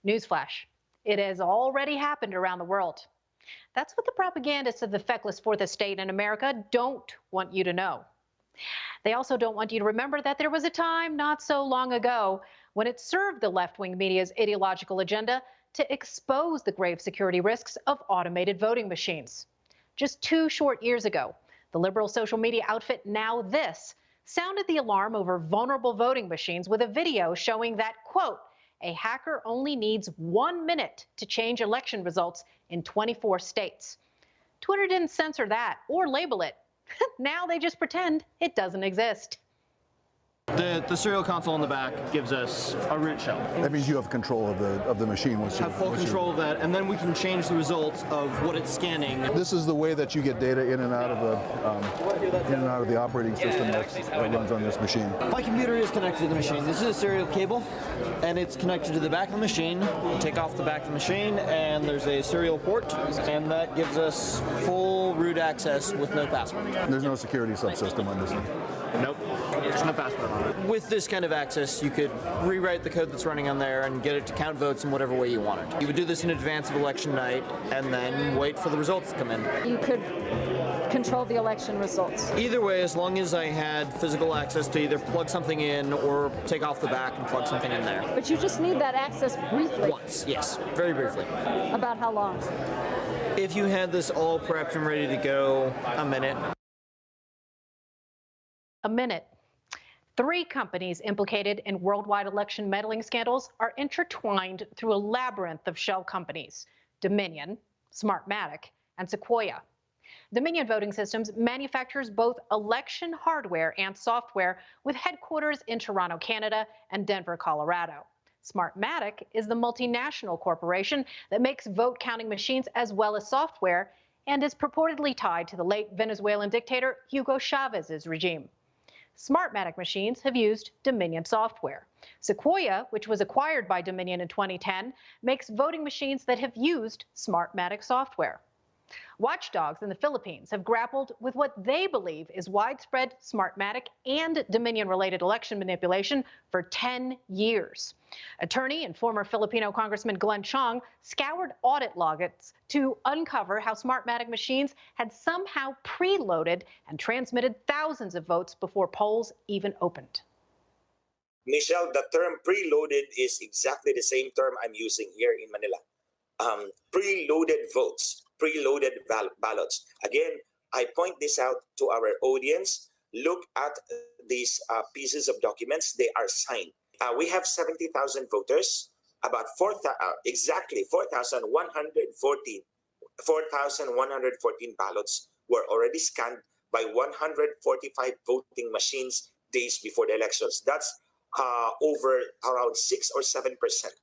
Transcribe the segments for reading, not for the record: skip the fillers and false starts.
Newsflash, it has already happened around the world. That's what the propagandists of the feckless fourth estate in America don't want you to know. They also don't want you to remember that there was a time not so long ago when it served the left-wing media's ideological agenda to expose the grave security risks of automated voting machines. Just 2 short years ago, the liberal social media outfit Now This sounded the alarm over vulnerable voting machines with a video showing that, quote, a hacker only needs 1 minute to change election results in 24 states. Twitter didn't censor that or label it. Now they just pretend it doesn't exist. The serial console in the back gives us a root shell. That means you have control of the machine. Have full control of that, and then we can change the results of what it's scanning. This is the way that you get data in and out of the operating system that runs on this machine. My computer is connected to the machine. This is a serial cable, and it's connected to the back of the machine. Take off the back of the machine, and there's a serial port, and that gives us full root access with no password. There's no security subsystem on this thing. Nope. There's no password on it. With this kind of access, you could rewrite the code that's running on there and get it to count votes in whatever way you wanted. You would do this in advance of election night and then wait for the results to come in. You could control the election results. Either way, as long as I had physical access to either plug something in or take off the back and plug something in there. But you just need that access briefly. Once, yes. Very briefly. About how long? If you had this all prepped and ready to go, a minute. A minute. 3 companies implicated in worldwide election meddling scandals are intertwined through a labyrinth of shell companies: Dominion, Smartmatic, and Sequoia. Dominion Voting Systems manufactures both election hardware and software with headquarters in Toronto, Canada, and Denver, Colorado. Smartmatic is the multinational corporation that makes vote counting machines as well as software and is purportedly tied to the late Venezuelan dictator Hugo Chavez's regime. Smartmatic machines have used Dominion software. Sequoia, which was acquired by Dominion in 2010, makes voting machines that have used Smartmatic software. Watchdogs in the Philippines have grappled with what they believe is widespread Smartmatic and Dominion-related election manipulation for 10 years. Attorney and former Filipino Congressman Glenn Chong scoured audit logs to uncover how Smartmatic machines had somehow preloaded and transmitted thousands of votes before polls even opened. Michelle, the term preloaded is exactly the same term I'm using here in Manila. Preloaded votes. Preloaded ballots. Again, I point this out to our audience. Look at these pieces of documents. They are signed. We have 70,000 voters. About exactly 4,114 ballots were already scanned by 145 voting machines days before the elections. That's over around 6 or 7%.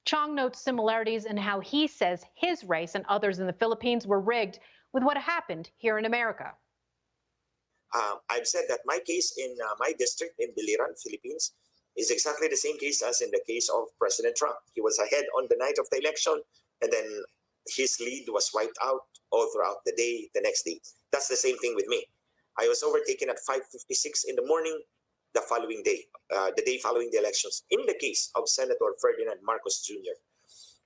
Chong notes similarities in how he says his race and others in the Philippines were rigged with what happened here in America. I've said that my case in my district in Biliran, Philippines, is exactly the same case as in the case of President Trump. He was ahead on the night of the election, and then his lead was wiped out all throughout the day, the next day. That's the same thing with me. I was overtaken at 5:56 in the morning the following day, the day following the elections. In the case of Senator Ferdinand Marcos Jr.,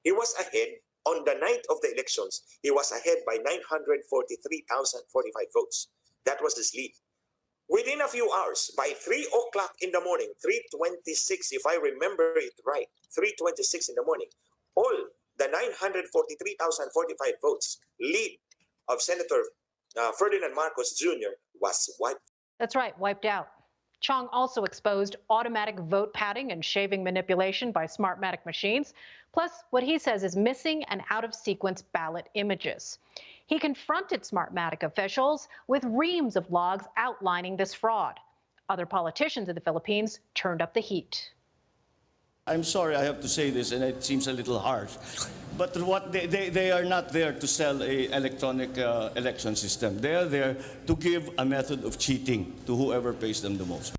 he was ahead on the night of the elections. He was ahead by 943,045 votes. That was his lead. Within a few hours, by 3 o'clock in the morning, 3:26, if I remember it right, 3:26 in the morning, all the 943,045 votes lead of Senator Ferdinand Marcos Jr. was wiped. That's right, wiped out. Chong also exposed automatic vote padding and shaving manipulation by Smartmatic machines, plus what he says is missing and out-of-sequence ballot images. He confronted Smartmatic officials with reams of logs outlining this fraud. Other politicians in the Philippines turned up the heat. I'm sorry I have to say this, and it seems a little harsh, but what they are not there to sell an electronic election system. They are there to give a method of cheating to whoever pays them the most.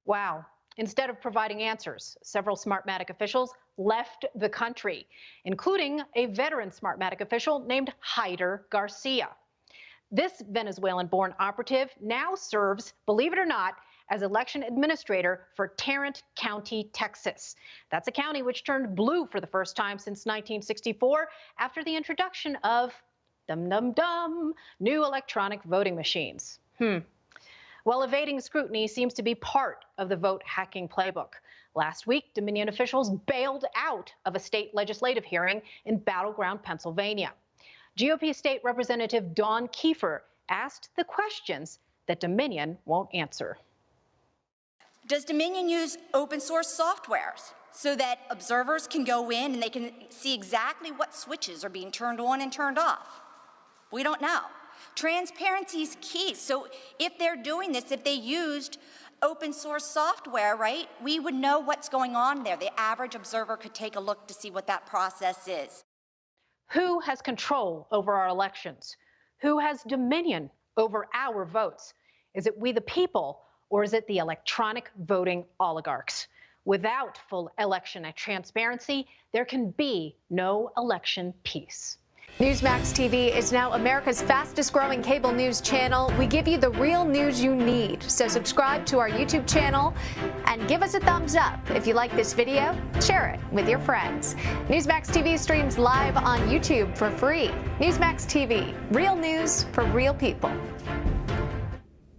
Wow. Instead of providing answers, several Smartmatic officials left the country, including a veteran Smartmatic official named Hyder Garcia. This Venezuelan-born operative now serves, believe it or not, as election administrator for Tarrant County, Texas. That's a county which turned blue for the first time since 1964 after the introduction of new electronic voting machines. Well, evading scrutiny seems to be part of the vote hacking playbook. Last week, Dominion officials bailed out of a state legislative hearing in battleground Pennsylvania. GOP State Representative Dawn Kiefer asked the questions that Dominion won't answer. Does Dominion use open source softwares so that observers can go in and they can see exactly what switches are being turned on and turned off? We don't know. Transparency is key. So if they're doing this, if they used open source software, right, we would know what's going on there. The average observer could take a look to see what that process is. Who has control over our elections? Who has dominion over our votes? Is it we the people, or is it the electronic voting oligarchs? Without full election transparency, there can be no election peace. NEWSMAX TV is now America's fastest growing cable news channel. We give you the real news you need. So subscribe to our YouTube channel and give us a thumbs up. If you like this video, share it with your friends. NEWSMAX TV streams live on YouTube for free. NEWSMAX TV, real news for real people.